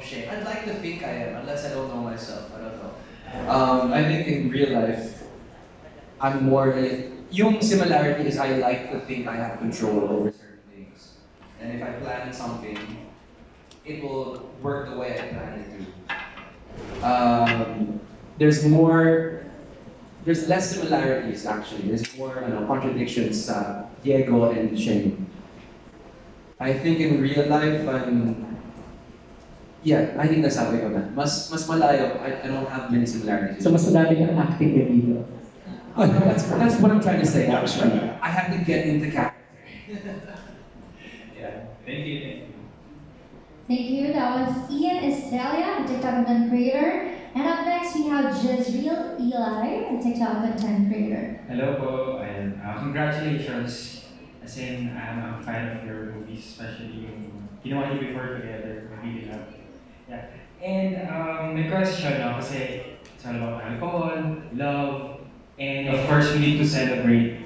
shame. I'd like to think I am, unless I don't know myself. I don't know. I think in real life, I'm more yung similarity is I like to think I have control over certain things. And if I plan something, it will work the way I plan it to. There's more, there's less similarities actually. There's more contradictions sa Diego and Shane. I think in real life, yeah, I think nasabi ko na. Mas malayo, I don't have many similarities. So mas madami kang acting na dito. Oh, that's what I'm trying to say actually. I have to get into character. Yeah, thank you, thank you. Thank you. That was Ian Estrella, a TikTok content creator. And up next, we have Jezreel Eli, a TikTok content creator. Hello po, and congratulations. As in, I'm a fan of your movies, especially yung ginawa niyo before together. I really love it. Yeah. And my question, kasi it's all about alcohol, love, and of course, we need to celebrate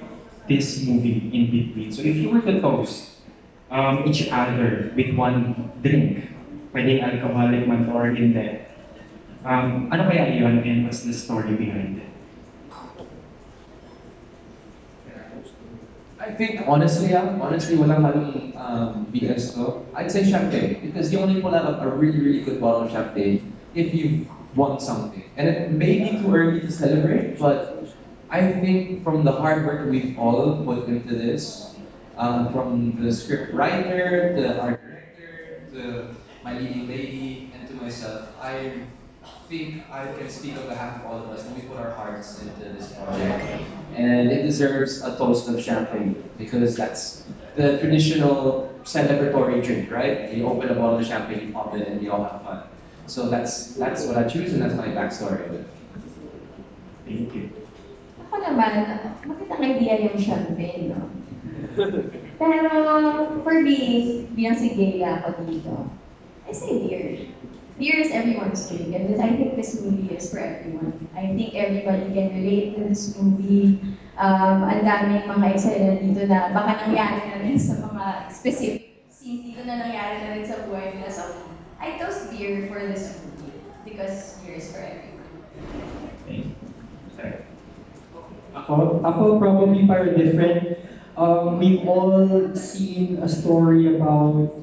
this movie in between. So if you were to toast each other with one drink, pwedeng alcoholic man or hindi, ano kaya yun and what's the story behind it? I think honestly, walang halong BS to. I'd say champagne because you only pull out a really good bottle of champagne if you've won something. And it may be too early to celebrate, but I think from the hard work we've all put into this, from the script writer, the art director, to my leading lady, and to myself, I think I can speak on behalf of all of us when we put our hearts into this project. And it deserves a toast of champagne because that's the traditional celebratory drink, right? You open a bottle of champagne, you pop it, and you all have fun. So that's what I choose, and that's my backstory of it. Thank you. Ako naman, magandang idea yung champagne, no? Pero for me, bilang si Gaya ako dito, I say beer. Beer is everyone's drink, and I think this movie is for everyone. I think everybody can relate to this movie. Ang daming mga eksena dito na baka nangyari na rin sa mga specific scenes dito na nangyari na rin sa buhay nila. So, I toast beer for this movie because beer is for everyone. Thank you. Sorry. Ako probably para different. We've all seen a story about,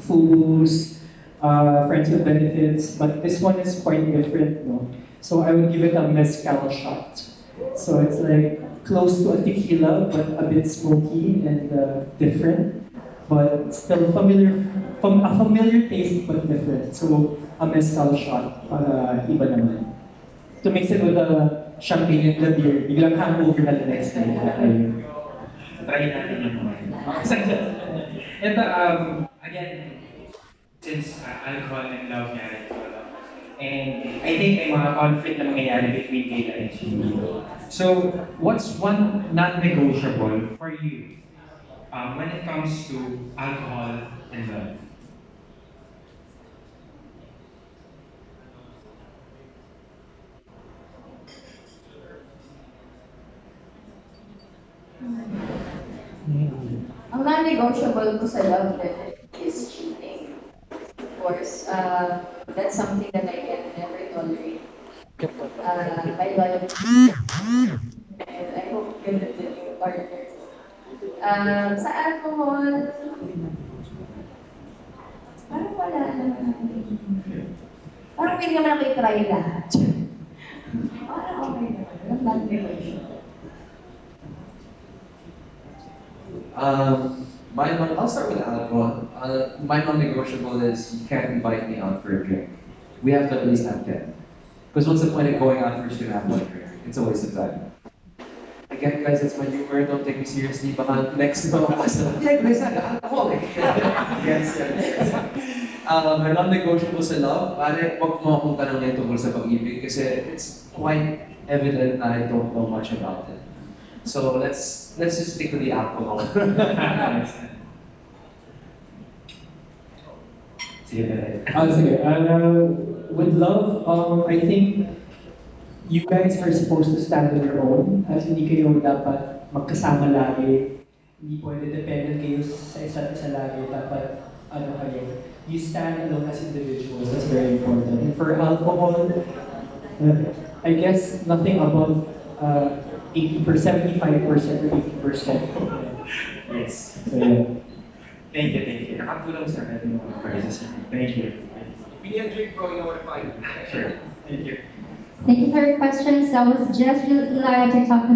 fools, friends with benefits, but this one is quite different, no? So I would give it a mezcal shot. So it's like close to a tequila, but a bit smoky and different, but still familiar, from a familiar taste but different. So a mezcal shot para iba naman. To mix it with the champagne and the beer, biglang hangover na the next night. Try natin yung mga yun. And again, since alcohol and love nga rin ito, and I think may mga conflict na mangyayari between Kayla and Shinji. So, what's one non-negotiable for you when it comes to alcohol and love? Ang non-negotiable ko sa love life is cheating. Of course, that's something that I can never tolerate. My loyalty, and I hope you with the new partner. Sa alcohol, parang wala naman. Parang pwede naman ako i-try lahat. Parang okay naman. Walang non-negotiable. I'll start with alcohol. My non-negotiable is you can't invite me out for a drink. We have to at least have 10. Because what's the point of going out first to have one drink? It's a waste of time. Again, guys, that's my humor. Don't take me seriously. Baka next time, like this, alcoholic. Yes. My non-negotiable sa love, pare, wag mo akong tanongin tungkol sa pag-ibig kasi it's quite evident na I don't know much about it. So let's just stick to the alcohol. Sige. With love, I think you guys are supposed to stand on your own. At hindi kayo dapat magkasama lagi. Hindi pwede dependent kayo sa isa't isa lagi. Dapat ano kayo, you stand alone as individuals. That's very important. And for alcohol, I guess nothing above 80%, 75% or 80%. Yes. So yeah. Thank you. Nakatulong sa akin yung mga prices. Thank you. If you need a drink, bro, you know where to find me. Sure. Thank you. Thank you for your questions. That was Jezreel Eli on TikTok.